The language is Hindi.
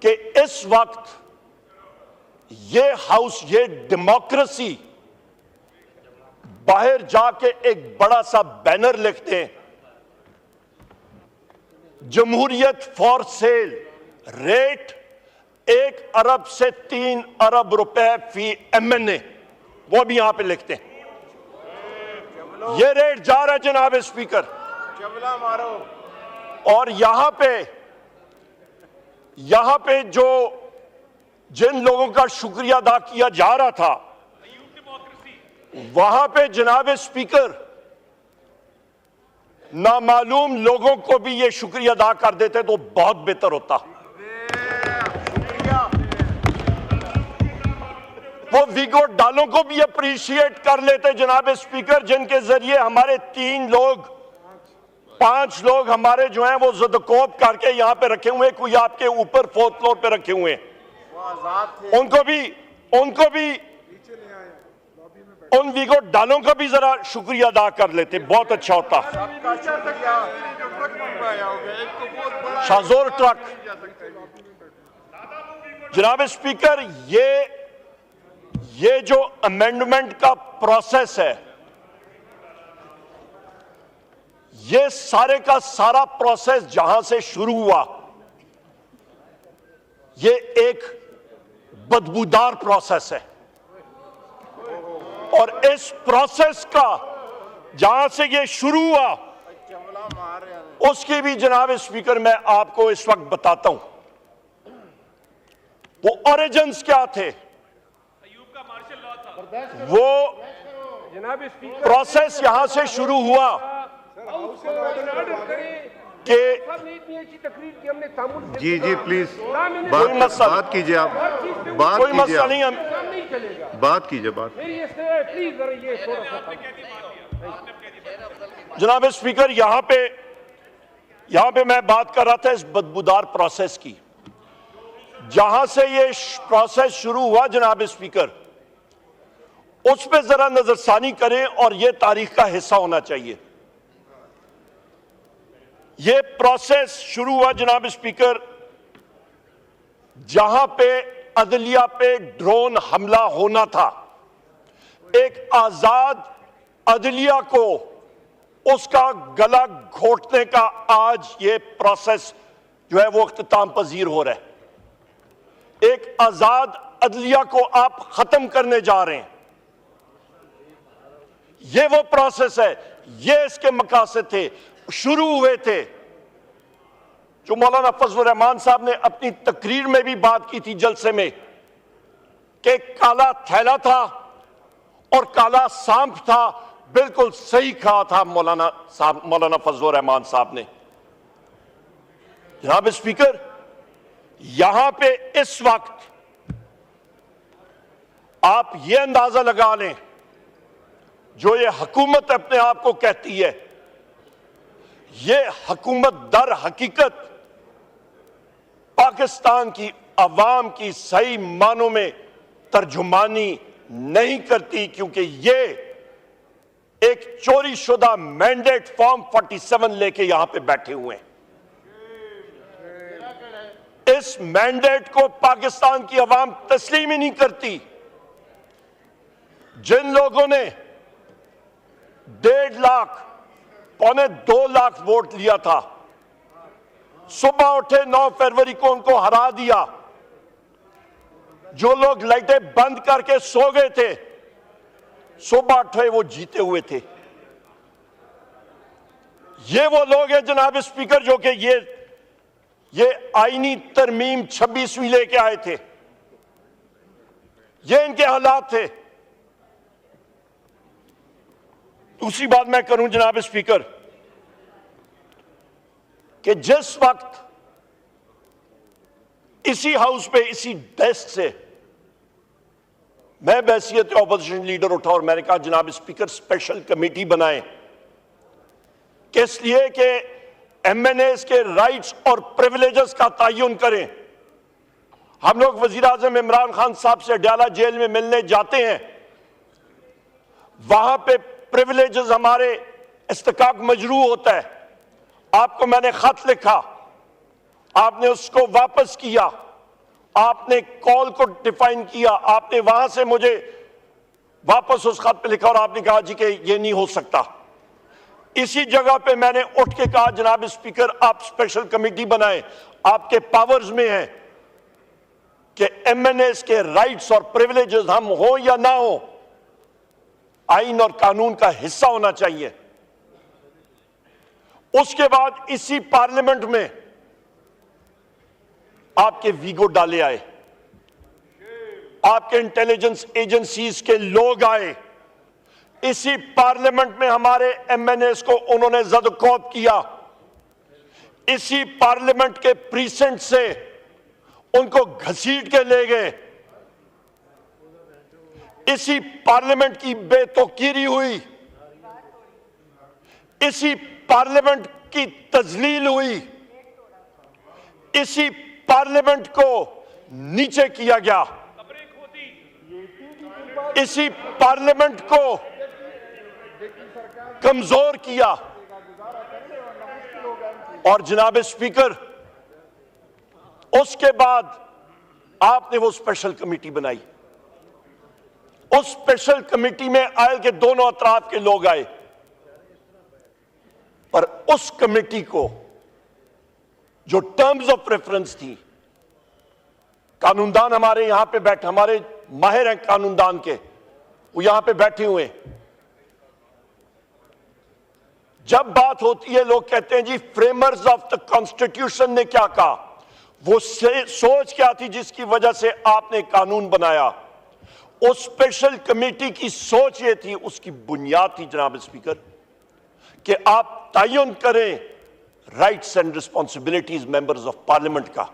कि इस वक्त ये हाउस, ये डेमोक्रेसी बाहर जाके एक बड़ा सा बैनर लिखते हैं, जमहूरियत फॉर सेल, रेट 1 अरब से 3 अरब रुपए फी MNA, वो भी यहां पे लिखते हैं। ये रेट जा रहा है जनाब स्पीकर, चबला मारो। और यहां पे जो जिन लोगों का शुक्रिया अदा किया जा रहा था, वहां पे जनाब स्पीकर नामालूम लोगों को भी ये शुक्रिया अदा कर देते तो बहुत बेहतर होता। वो वीगो डालों को भी अप्रिशिएट कर लेते जनाब स्पीकर, जिनके जरिए हमारे 5 लोग हमारे जो हैं वो ज़दकोब करके यहां पे रखे हुए, कोई आपके ऊपर 4th फ्लोर पे रखे हुए हैं, उनको भी उन वीगो डालों का भी जरा शुक्रिया अदा कर लेते, बहुत अच्छा होता। शाहजोर ट्रक, जनाब स्पीकर, ये जो अमेंडमेंट का प्रोसेस है, ये सारे का सारा प्रोसेस जहां से शुरू हुआ, ये एक बदबूदार प्रोसेस है, और इस प्रोसेस का जहां से ये शुरू हुआ उसकी भी जनाब स्पीकर मैं आपको इस वक्त बताता हूं वो ओरिजिन्स क्या थे। वो प्रोसेस यहां से शुरू हुआ कि जी प्लीज बात कीजिए, आप कोई मसला नहीं, हम बात कीजिए। जनाब स्पीकर, यहां पे मैं बात कर रहा था इस बदबूदार प्रोसेस की। जहां से ये प्रोसेस शुरू हुआ जनाब स्पीकर, उस पर जरा नजरसानी करें और ये तारीख का हिस्सा होना चाहिए। ये प्रोसेस शुरू हुआ जनाब स्पीकर जहां पे अदलिया पे ड्रोन हमला होना था। एक आजाद अदलिया को उसका गला घोटने का आज ये प्रोसेस जो है वो इख्तिताम पजीर हो रहा है। एक आजाद अदलिया को आप खत्म करने जा रहे हैं। ये वो प्रोसेस है, ये इसके मकासद थे, शुरू हुए थे, जो मौलाना फजलुर रहमान साहब ने अपनी तकरीर में भी बात की थी जलसे में, कि काला थैला था और काला सांप था। बिल्कुल सही कहा था मौलाना फजलुर रहमान साहब ने। जनाब स्पीकर, यहां पे इस वक्त आप ये अंदाजा लगा लें, जो ये हुकूमत अपने आप को कहती है, ये हुकूमत दर हकीकत पाकिस्तान की अवाम की सही मानों में तर्जुमानी नहीं करती, क्योंकि ये एक चोरी शुदा मैंडेट फॉर्म 47 लेके यहां पे बैठे हुए हैं। इस मैंडेट को पाकिस्तान की अवाम तस्लीम ही नहीं करती। जिन लोगों ने 1.5 लाख, 2 लाख वोट लिया था, सुबह उठे 9 फरवरी को उनको हरा दिया। जो लोग लाइटें बंद करके सो गए थे, सुबह उठे वो जीते हुए थे। ये वो लोग हैं जनाब स्पीकर जो कि ये आईनी तरमीम 26वीं लेके आए थे। ये इनके हालात थे। दूसरी बात मैं करूं जनाब स्पीकर, कि जिस वक्त इसी हाउस पे, इसी डेस्क से मैं बैसियत ऑपोजिशन लीडर उठा और मैंने कहा जनाब स्पीकर स्पेशल कमेटी बनाएं, किस लिए कि MNAs के राइट्स और प्रिविलेजेस का तयन करें। हम लोग वजीर आजम इमरान खान साहब से अडयाला जेल में मिलने जाते हैं, वहां पे प्रिविलेजेस हमारे इस्तेकाक मजरू होता है। आपको मैंने खत लिखा, आपने उसको वापस किया, आपने कॉल को डिफाइन किया, आपने वहां से मुझे वापस उस खत पे लिखा और आपने कहा जी कि ये नहीं हो सकता। इसी जगह पे मैंने उठ के कहा जनाब स्पीकर आप स्पेशल कमेटी बनाएं, आपके पावर्स में है कि एमएनएस के राइट्स और प्रिविलेजेस हम हो या ना हो, आइन और कानून का हिस्सा होना चाहिए। उसके बाद इसी पार्लियामेंट में आपके वीगो डाले आए, आपके इंटेलिजेंस एजेंसीज के लोग आए, इसी पार्लियामेंट में हमारे एमएनएस को उन्होंने जदकौब किया, इसी पार्लियामेंट के प्रीसेंट से उनको घसीट के ले गए, इसी पार्लियामेंट की बेतौकीरी हुई, इसी पार्लियामेंट की तजलील हुई, इसी पार्लियामेंट को नीचे किया गया, इसी पार्लियामेंट को कमजोर किया। और जनाब स्पीकर, उसके बाद आपने वो स्पेशल कमेटी बनाई। उस स्पेशल कमेटी में आयल के दोनों अतराफ के लोग आए, पर उस कमेटी को जो टर्म्स ऑफ रेफरेंस थी, कानूनदान हमारे यहां पे बैठे, हमारे माहिर हैं कानूनदान के, वो यहां पे बैठे हुए, जब बात होती है लोग कहते हैं जी फ्रेमर्स ऑफ द कॉन्स्टिट्यूशन ने क्या कहा, वो सोच क्या थी जिसकी वजह से आपने कानून बनाया। उस स्पेशल कमेटी की सोच ये थी, उसकी बुनियाद थी जनाब स्पीकर, कि आप तयन करें rights and responsibilities members of parliament का।